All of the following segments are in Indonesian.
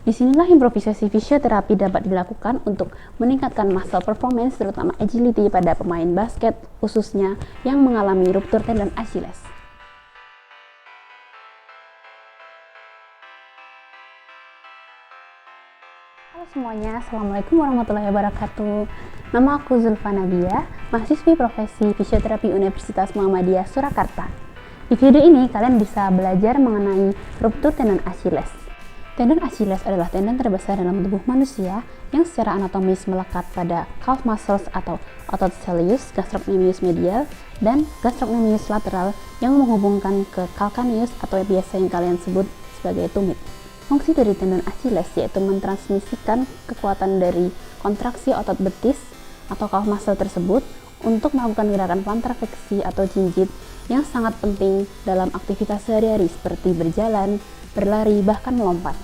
Disinilah improvisasi fisioterapi dapat dilakukan untuk meningkatkan muscle performance, terutama agility pada pemain basket, khususnya yang mengalami ruptur tendon Achilles. Halo semuanya, Assalamualaikum warahmatullahi wabarakatuh. Nama aku Zulfa Nadia, mahasiswi profesi fisioterapi Universitas Muhammadiyah Surakarta. Di video ini kalian bisa belajar mengenai ruptur tendon Achilles. Tendon Achilles adalah tendon terbesar dalam tubuh manusia yang secara anatomis melekat pada calf muscles atau otot soleus, gastrocnemius medial, dan gastrocnemius lateral yang menghubungkan ke calcaneus atau biasa yang kalian sebut sebagai tumit. Fungsi dari tendon Achilles yaitu mentransmisikan kekuatan dari kontraksi otot betis atau calf muscle tersebut untuk melakukan gerakan plantar fleksi atau jinjit yang sangat penting dalam aktivitas sehari-hari seperti berjalan, berlari, bahkan melompat.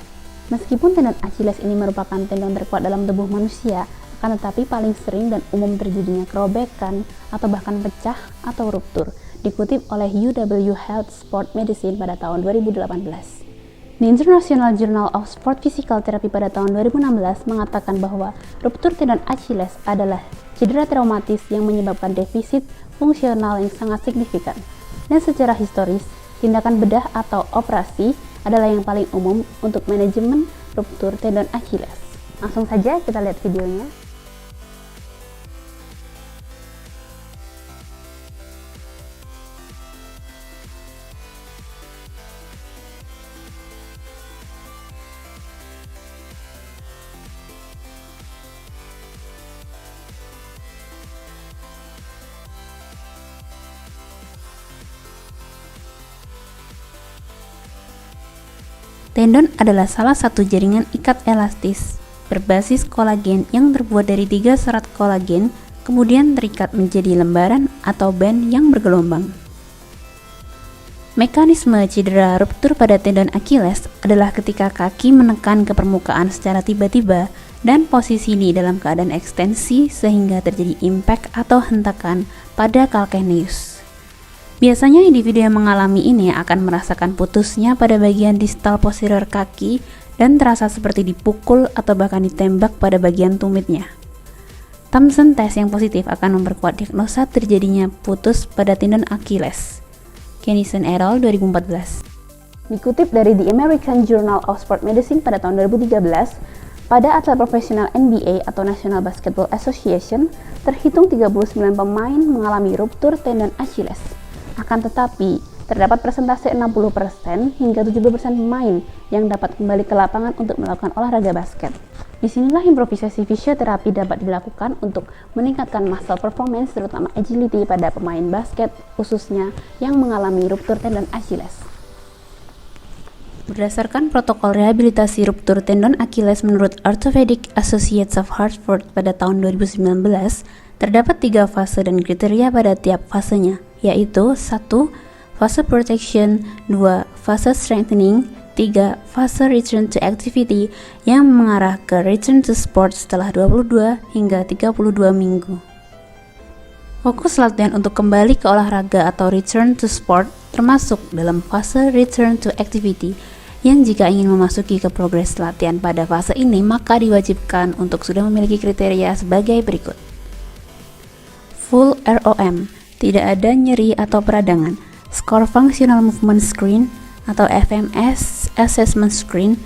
Meskipun tendon Achilles ini merupakan tendon terkuat dalam tubuh manusia, akan tetapi paling sering dan umum terjadinya kerobekan atau bahkan pecah atau ruptur, dikutip oleh UW Health Sport Medicine pada tahun 2018. The International Journal of Sport Physical Therapy pada tahun 2016 mengatakan bahwa ruptur tendon Achilles adalah cedera traumatis yang menyebabkan defisit fungsional yang sangat signifikan. Dan secara historis, tindakan bedah atau operasi adalah yang paling umum untuk manajemen ruptur tendon Achilles. Langsung saja kita lihat videonya. Tendon adalah salah satu jaringan ikat elastis berbasis kolagen yang terbuat dari 3 serat kolagen, kemudian terikat menjadi lembaran atau band yang bergelombang. Mekanisme cedera ruptur pada tendon Achilles adalah ketika kaki menekan ke permukaan secara tiba-tiba dan posisi ini dalam keadaan ekstensi sehingga terjadi impact atau hentakan pada calcaneus. Biasanya individu yang mengalami ini akan merasakan putusnya pada bagian distal posterior kaki dan terasa seperti dipukul atau bahkan ditembak pada bagian tumitnya. Thompson test yang positif akan memperkuat diagnosa terjadinya putus pada tendon Achilles. Kennison et al. 2014. Dikutip dari The American Journal of Sport Medicine pada tahun 2013, pada atlet profesional NBA atau National Basketball Association, terhitung 39 pemain mengalami ruptur tendon Achilles. Akan tetapi, terdapat persentase 60% hingga 70% pemain yang dapat kembali ke lapangan untuk melakukan olahraga basket. Disinilah improvisasi fisioterapi dapat dilakukan untuk meningkatkan muscle performance, terutama agility pada pemain basket, khususnya yang mengalami ruptur tendon Achilles. Berdasarkan protokol rehabilitasi ruptur tendon Achilles menurut Orthopedic Associates of Hartford pada tahun 2019, terdapat 3 fase dan kriteria pada tiap fasenya, yaitu 1. Fase protection, 2. Fase strengthening, 3. Fase return to activity yang mengarah ke return to sport setelah 22 hingga 32 minggu. Fokus latihan untuk kembali ke olahraga atau return to sport termasuk dalam fase return to activity yang jika ingin memasuki ke progres latihan pada fase ini maka diwajibkan untuk sudah memiliki kriteria sebagai berikut. Full ROM, tidak ada nyeri atau peradangan, skor Functional Movement Screen atau FMS Assessment Screen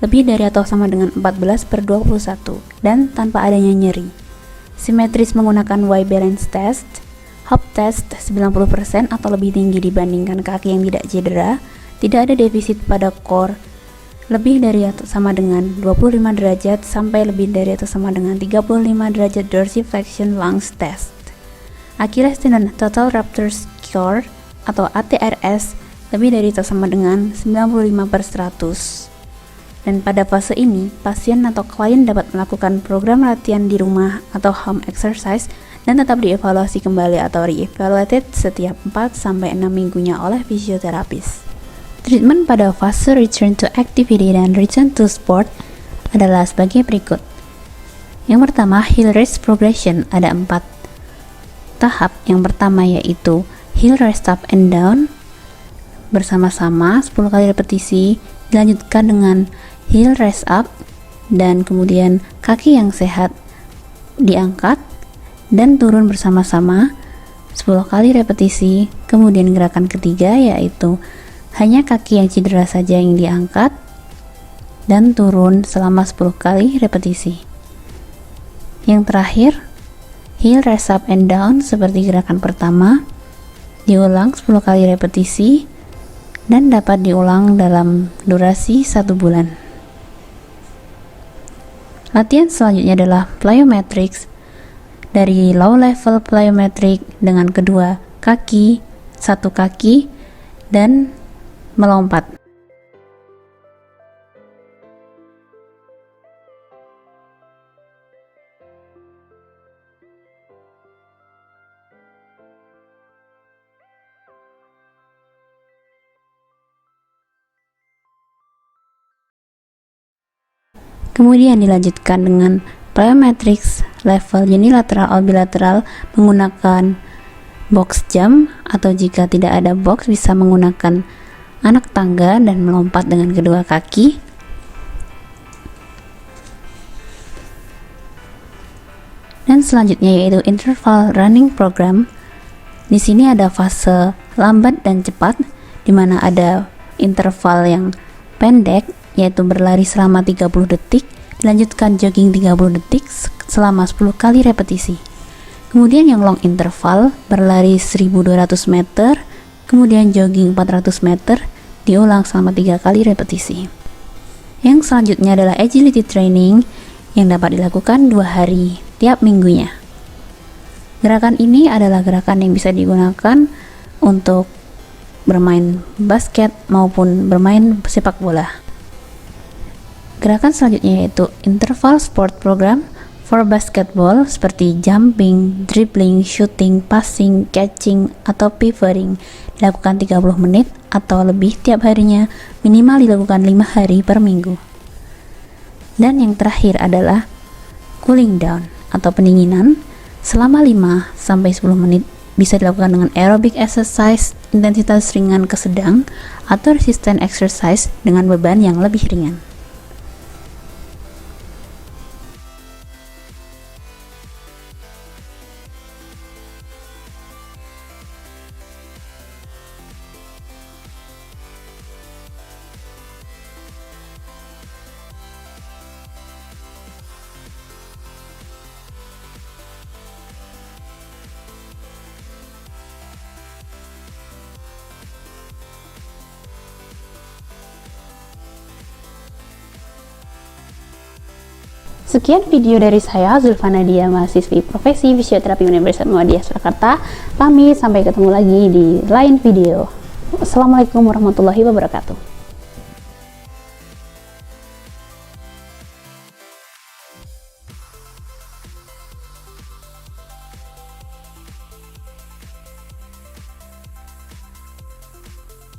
lebih dari atau sama dengan 14/21 dan tanpa adanya nyeri. Simetris menggunakan Y-balance test, hop test 90% atau lebih tinggi dibandingkan kaki yang tidak cedera, tidak ada defisit pada core lebih dari atau sama dengan 25 derajat sampai lebih dari atau sama dengan 35 derajat dorsiflexion lunge test. Achilles tendon total rupture score atau ATRS lebih dari atau sama dengan 95/100. Dan pada fase ini, pasien atau klien dapat melakukan program latihan di rumah atau home exercise dan tetap dievaluasi kembali atau re-evaluated setiap 4-6 minggunya oleh fisioterapis. Treatment pada fase return to activity dan return to sport adalah sebagai berikut. Yang pertama, heel raise progression ada 4 tahap. Yang pertama yaitu heel raise up and down bersama-sama 10 kali repetisi, dilanjutkan dengan heel raise up, dan kemudian kaki yang sehat diangkat dan turun bersama-sama 10 kali repetisi. Kemudian gerakan ketiga yaitu hanya kaki yang cedera saja yang diangkat dan turun selama 10 kali repetisi. Yang terakhir, heel raise up and down seperti gerakan pertama, diulang 10 kali repetisi dan dapat diulang dalam durasi 1 bulan. Latihan selanjutnya adalah plyometrics. Dari low level plyometric dengan kedua kaki, satu kaki, dan melompat. Kemudian dilanjutkan dengan plyometrics level unilateral atau bilateral menggunakan box jump, atau jika tidak ada box bisa menggunakan anak tangga dan melompat dengan kedua kaki. Dan selanjutnya yaitu interval running program. Di sini ada fase lambat dan cepat, di mana ada interval yang pendek yaitu berlari selama 30 detik, dilanjutkan jogging 30 detik selama 10 kali repetisi. Kemudian yang long interval berlari 1200 meter, kemudian jogging 400 meter, diulang selama 3 kali repetisi. Yang selanjutnya adalah agility training yang dapat dilakukan 2 hari tiap minggunya. Gerakan ini adalah gerakan yang bisa digunakan untuk bermain basket maupun bermain sepak bola. Gerakan selanjutnya yaitu interval sport program for basketball seperti jumping, dribbling, shooting, passing, catching, atau pivoting. Dilakukan 30 menit atau lebih tiap harinya, minimal dilakukan 5 hari per minggu. Dan yang terakhir adalah cooling down atau pendinginan selama 5-10 menit. Bisa dilakukan dengan aerobic exercise intensitas ringan ke sedang atau resistance exercise dengan beban yang lebih ringan. Sekian video dari saya, Zulfa Nadia, mahasiswi profesi fisioterapi Universitas Muhammadiyah Surakarta. Pamit, sampai ketemu lagi di lain video. Assalamualaikum warahmatullahi wabarakatuh.